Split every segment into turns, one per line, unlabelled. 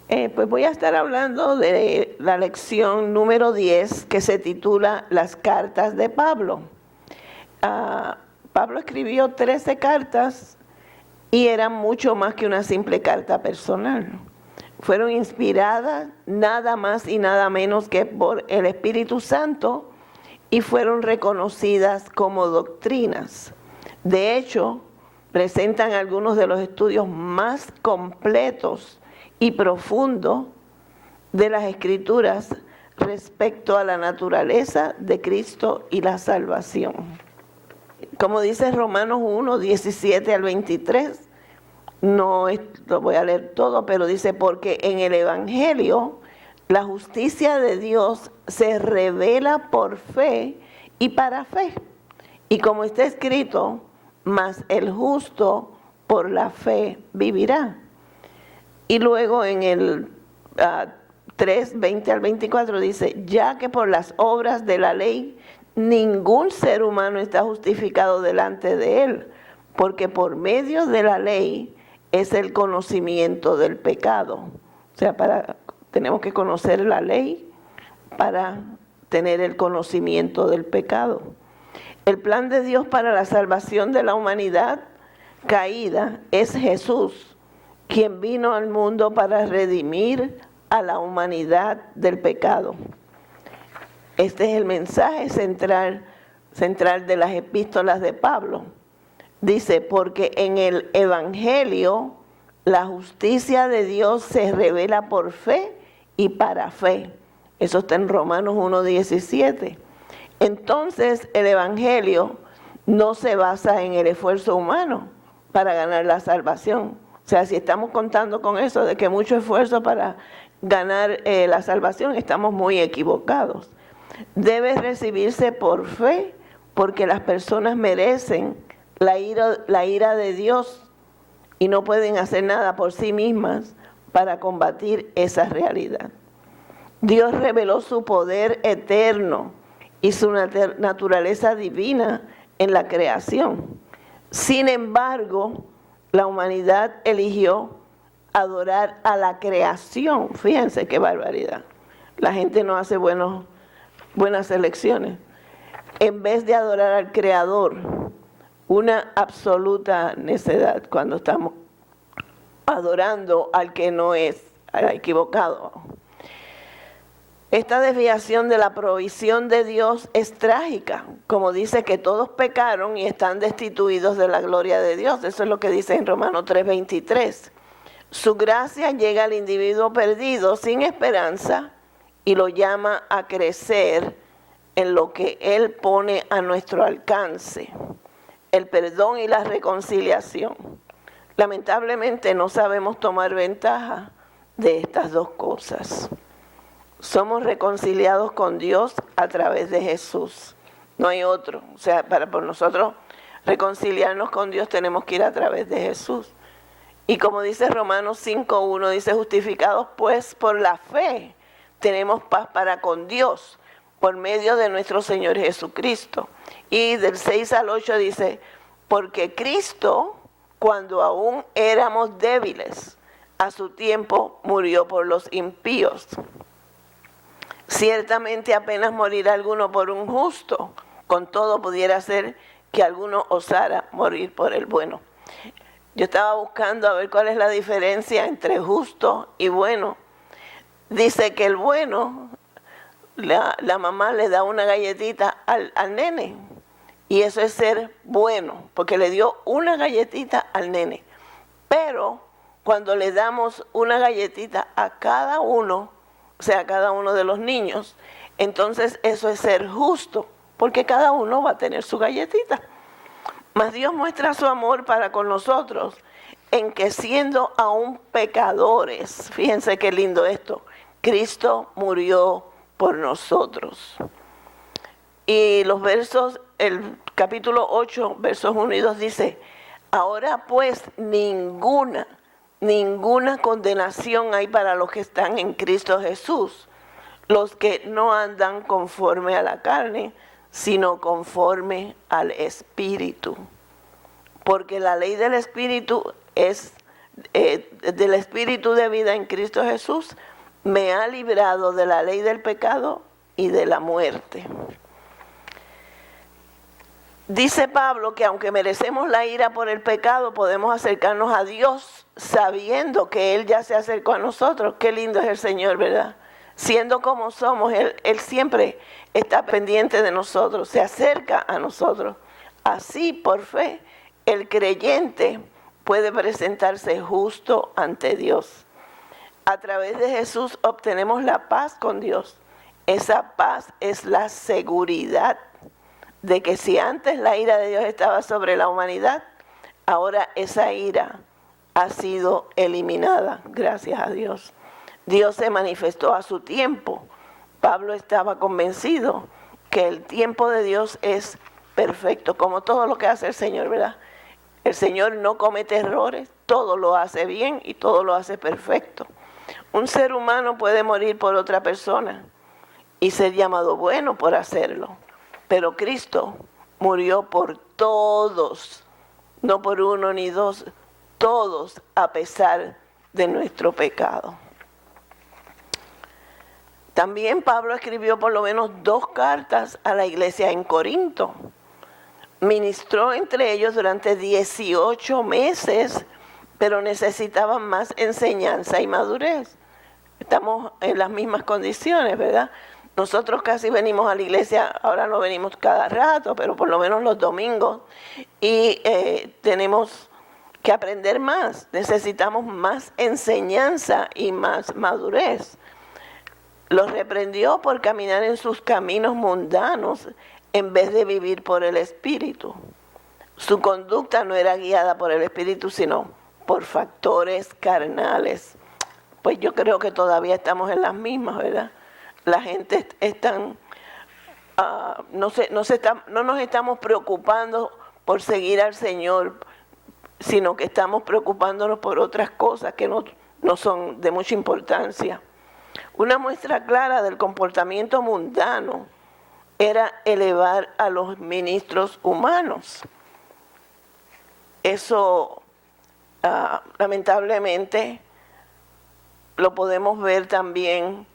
Pues voy a estar hablando de la lección número 10 que se titula Las cartas de Pablo. Pablo escribió 13 cartas y eran mucho más que una simple carta personal. Fueron inspiradas nada más y nada menos que por el Espíritu Santo y fueron reconocidas como doctrinas. De hecho, presentan algunos de los estudios más completos y profundos de las Escrituras respecto a la naturaleza de Cristo y la salvación. Como dice Romanos 1, 17 al 23, no lo voy a leer todo, pero dice, porque en el Evangelio la justicia de Dios se revela por fe y para fe. Y como está escrito, mas el justo por la fe vivirá. Y luego en el 3, 20 al 24 dice, ya que por las obras de la ley ningún ser humano está justificado delante de él, porque por medio de la ley es el conocimiento del pecado. O sea, tenemos que conocer la ley para tener el conocimiento del pecado. El plan de Dios para la salvación de la humanidad caída es Jesús, quien vino al mundo para redimir a la humanidad del pecado. Este es el mensaje central de las epístolas de Pablo. Dice, porque en el Evangelio la justicia de Dios se revela por fe y para fe. Eso está en Romanos 1:17. Entonces el Evangelio no se basa en el esfuerzo humano para ganar la salvación. O sea, si estamos contando con eso de que mucho esfuerzo para ganar la salvación, estamos muy equivocados. Debe recibirse por fe, porque las personas merecen la ira de Dios y no pueden hacer nada por sí mismas para combatir esa realidad. Dios reveló su poder eterno y su naturaleza divina en la creación. Sin embargo, la humanidad eligió adorar a la creación. Fíjense qué barbaridad. La gente no hace buenas elecciones. En vez de adorar al Creador, una absoluta necedad cuando estamos adorando al que no es, al equivocado. Esta desviación de la provisión de Dios es trágica, como dice que todos pecaron y están destituidos de la gloria de Dios. Eso es lo que dice en Romanos 3:23. Su gracia llega al individuo perdido sin esperanza y lo llama a crecer en lo que Él pone a nuestro alcance, el perdón y la reconciliación. Lamentablemente no sabemos tomar ventaja de estas dos cosas. Somos reconciliados con Dios a través de Jesús. No hay otro. O sea, por nosotros reconciliarnos con Dios tenemos que ir a través de Jesús. Y como dice Romanos 5:1, dice, justificados pues por la fe, tenemos paz para con Dios, por medio de nuestro Señor Jesucristo. Y del 6 al 8 dice, porque Cristo, cuando aún éramos débiles, a su tiempo murió por los impíos. Ciertamente apenas morirá alguno por un justo, con todo pudiera ser que alguno osara morir por el bueno. Yo estaba buscando a ver cuál es la diferencia entre justo y bueno. Dice que el bueno, la mamá le da una galletita al nene, y eso es ser bueno, porque le dio una galletita al nene. Pero cuando le damos una galletita a cada uno, o sea, a cada uno de los niños, entonces eso es ser justo, porque cada uno va a tener su galletita. Mas Dios muestra su amor para con nosotros en que siendo aún pecadores, fíjense qué lindo esto, Cristo murió por nosotros. Y los versos, el capítulo 8, versos 1 y 2 dice, ahora pues ninguna condenación hay para los que están en Cristo Jesús, los que no andan conforme a la carne, sino conforme al Espíritu. Porque la ley del Espíritu es del Espíritu de vida en Cristo Jesús, me ha librado de la ley del pecado y de la muerte. Dice Pablo que aunque merecemos la ira por el pecado, podemos acercarnos a Dios sabiendo que Él ya se acercó a nosotros. Qué lindo es el Señor, ¿verdad? Siendo como somos, Él siempre está pendiente de nosotros, se acerca a nosotros. Así, por fe, el creyente puede presentarse justo ante Dios. A través de Jesús obtenemos la paz con Dios. Esa paz es la seguridad de que si antes la ira de Dios estaba sobre la humanidad, ahora esa ira ha sido eliminada, gracias a Dios. Dios se manifestó a su tiempo. Pablo estaba convencido que el tiempo de Dios es perfecto, como todo lo que hace el Señor, ¿verdad? El Señor no comete errores, todo lo hace bien y todo lo hace perfecto. Un ser humano puede morir por otra persona y ser llamado bueno por hacerlo. Pero Cristo murió por todos, no por uno ni dos, todos a pesar de nuestro pecado. También Pablo escribió por lo menos 2 cartas a la iglesia en Corinto. Ministró entre ellos durante 18 meses, pero necesitaban más enseñanza y madurez. Estamos en las mismas condiciones, ¿verdad? Nosotros casi venimos a la iglesia, ahora no venimos cada rato, pero por lo menos los domingos, y tenemos que aprender más, necesitamos más enseñanza y más madurez. Los reprendió por caminar en sus caminos mundanos en vez de vivir por el Espíritu. Su conducta no era guiada por el Espíritu, sino por factores carnales. Pues yo creo que todavía estamos en las mismas, ¿verdad? La gente no nos estamos preocupando por seguir al Señor, sino que estamos preocupándonos por otras cosas que no son de mucha importancia. Una muestra clara del comportamiento mundano era elevar a los ministros humanos. Eso, lamentablemente, lo podemos ver también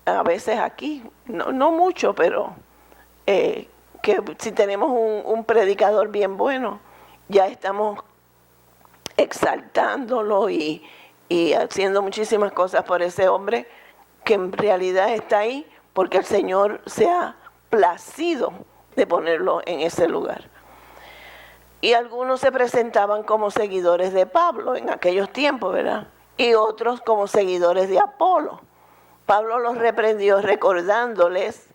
a veces aquí, no mucho, pero que si tenemos un predicador bien bueno, ya estamos exaltándolo y haciendo muchísimas cosas por ese hombre que en realidad está ahí porque el Señor se ha placido de ponerlo en ese lugar. Y algunos se presentaban como seguidores de Pablo en aquellos tiempos, ¿verdad? Y otros como seguidores de Apolo. Pablo los reprendió recordándoles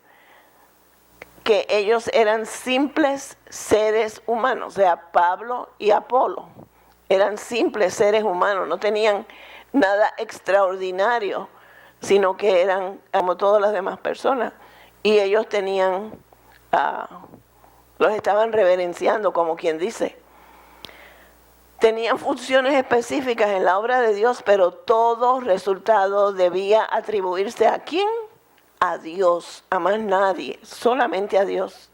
que ellos eran simples seres humanos. O sea, Pablo y Apolo eran simples seres humanos, no tenían nada extraordinario, sino que eran como todas las demás personas. Y ellos tenían, los estaban reverenciando, como quien dice. Tenían funciones específicas en la obra de Dios, pero todo resultado debía atribuirse ¿a quién? A Dios, a más nadie, solamente a Dios.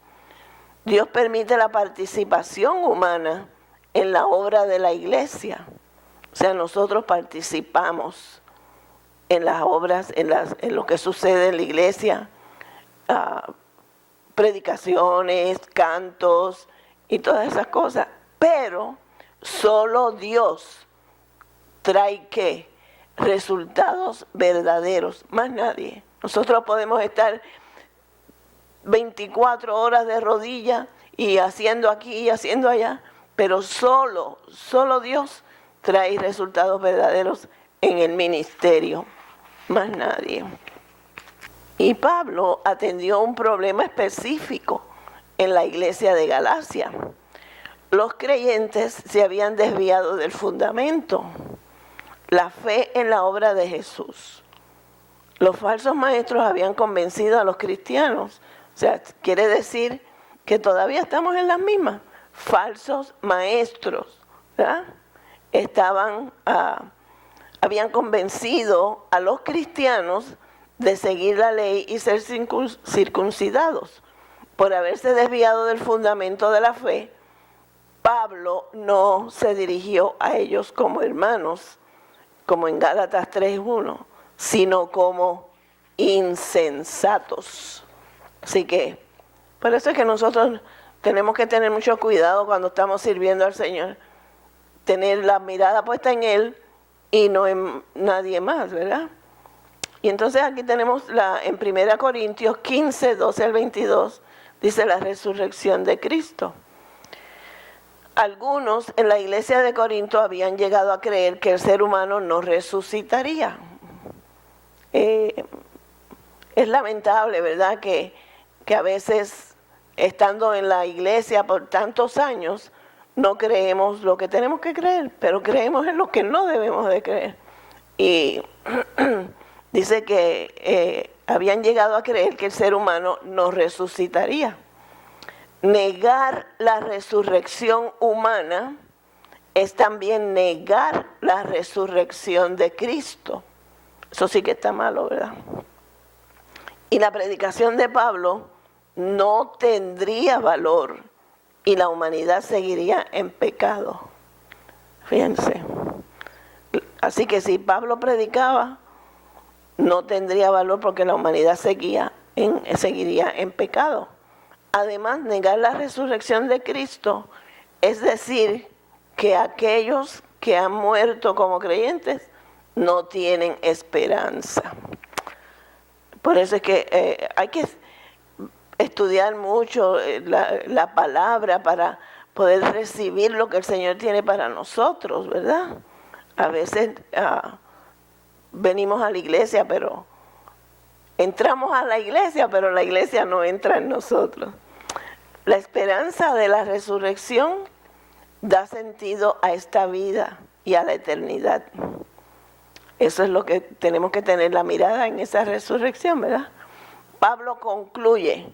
Dios permite la participación humana en la obra de la iglesia. O sea, nosotros participamos en las obras, en lo que sucede en la iglesia, predicaciones, cantos y todas esas cosas, pero solo Dios trae ¿qué? Resultados verdaderos, más nadie. Nosotros podemos estar 24 horas de rodillas y haciendo aquí y haciendo allá, pero solo Dios trae resultados verdaderos en el ministerio, más nadie. Y Pablo atendió un problema específico en la iglesia de Galacia. Los creyentes se habían desviado del fundamento, la fe en la obra de Jesús. Los falsos maestros habían convencido a los cristianos. O sea, quiere decir que todavía estamos en las mismas. Falsos maestros, ¿verdad? Habían convencido a los cristianos de seguir la ley y ser circuncidados. Por haberse desviado del fundamento de la fe, Pablo no se dirigió a ellos como hermanos, como en Gálatas 3:1, sino como insensatos. Así que, por eso es que nosotros tenemos que tener mucho cuidado cuando estamos sirviendo al Señor. Tener la mirada puesta en Él y no en nadie más, ¿verdad? Y entonces aquí tenemos en 1 Corintios 15, 12 al 22, dice la resurrección de Cristo. Algunos en la iglesia de Corinto habían llegado a creer que el ser humano no resucitaría. Es lamentable, ¿verdad?, que a veces, estando en la iglesia por tantos años, no creemos lo que tenemos que creer, pero creemos en lo que no debemos de creer. Y dice que habían llegado a creer que el ser humano no resucitaría. Negar la resurrección humana es también negar la resurrección de Cristo. Eso sí que está malo, ¿verdad? Y la predicación de Pablo no tendría valor y la humanidad seguiría en pecado. Fíjense. Así que si Pablo predicaba, no tendría valor porque la humanidad seguiría en pecado. Además, negar la resurrección de Cristo es decir que aquellos que han muerto como creyentes no tienen esperanza. Por eso es que hay que estudiar mucho la palabra para poder recibir lo que el Señor tiene para nosotros, ¿verdad? A veces venimos a la iglesia, pero entramos a la iglesia, pero la iglesia no entra en nosotros. La esperanza de la resurrección da sentido a esta vida y a la eternidad. Eso es lo que tenemos que tener la mirada en esa resurrección, ¿verdad? Pablo concluye: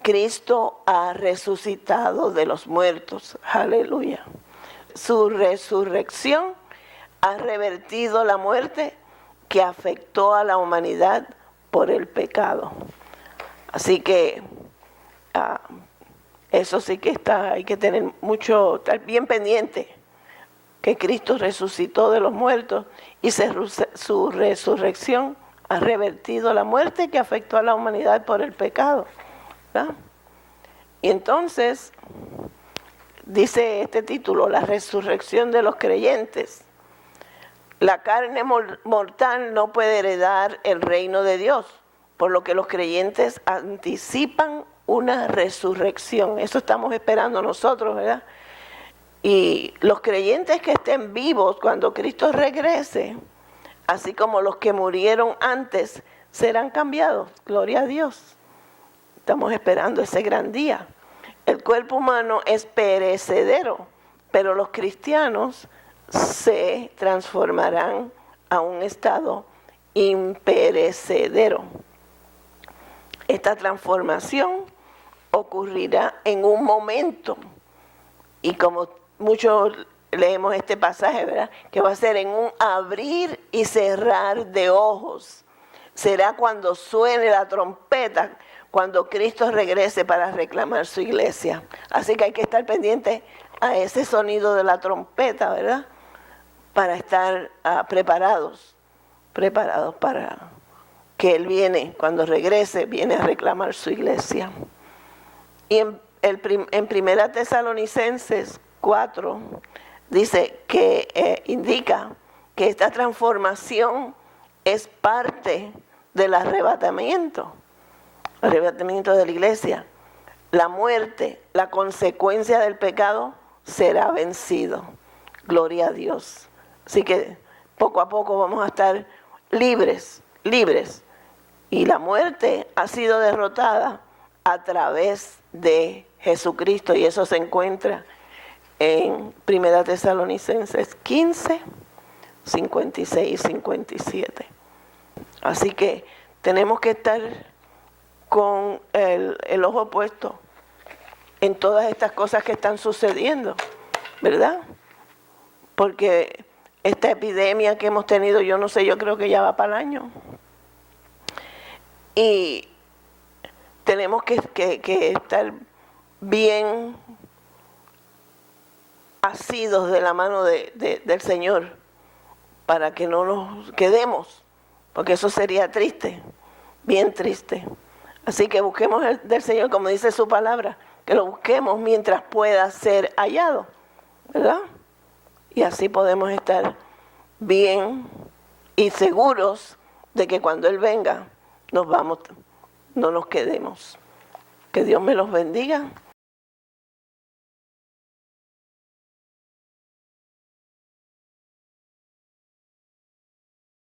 Cristo ha resucitado de los muertos. Aleluya. Su resurrección ha revertido la muerte que afectó a la humanidad por el pecado. Así que eso sí que hay que tener estar bien pendiente, que Cristo resucitó de los muertos y su resurrección ha revertido la muerte que afectó a la humanidad por el pecado, ¿verdad? Y entonces, dice este título, la resurrección de los creyentes. La carne mortal no puede heredar el reino de Dios, por lo que los creyentes anticipan una resurrección. Eso estamos esperando nosotros, ¿verdad? Y los creyentes que estén vivos cuando Cristo regrese, así como los que murieron antes, serán cambiados. Gloria a Dios. Estamos esperando ese gran día. El cuerpo humano es perecedero, pero los cristianos se transformarán a un estado imperecedero. Esta transformación ocurrirá en un momento. Y como muchos leemos este pasaje, ¿verdad?, que va a ser en un abrir y cerrar de ojos. Será cuando suene la trompeta, cuando Cristo regrese para reclamar su iglesia. Así que hay que estar pendiente a ese sonido de la trompeta, ¿verdad?, para estar preparados para que Él viene, cuando regrese, viene a reclamar su iglesia. Y en Primera Tesalonicenses 4 dice que indica que esta transformación es parte del arrebatamiento de la iglesia. La muerte, la consecuencia del pecado, será vencido. Gloria a Dios. Así que poco a poco vamos a estar libres. Y la muerte ha sido derrotada a través de Jesucristo, y eso se encuentra en 1 Tesalonicenses 15, 56 y 57. Así que tenemos que estar con el ojo puesto en todas estas cosas que están sucediendo, ¿verdad? Porque esta epidemia que hemos tenido, yo no sé, yo creo que ya va para el año. Y tenemos que estar bien asidos de la mano del Señor para que no nos quedemos, porque eso sería triste, bien triste. Así que busquemos del Señor, como dice su palabra, que lo busquemos mientras pueda ser hallado, ¿verdad? Y así podemos estar bien y seguros de que cuando Él venga, nos vamos, no nos quedemos. Que Dios me los bendiga.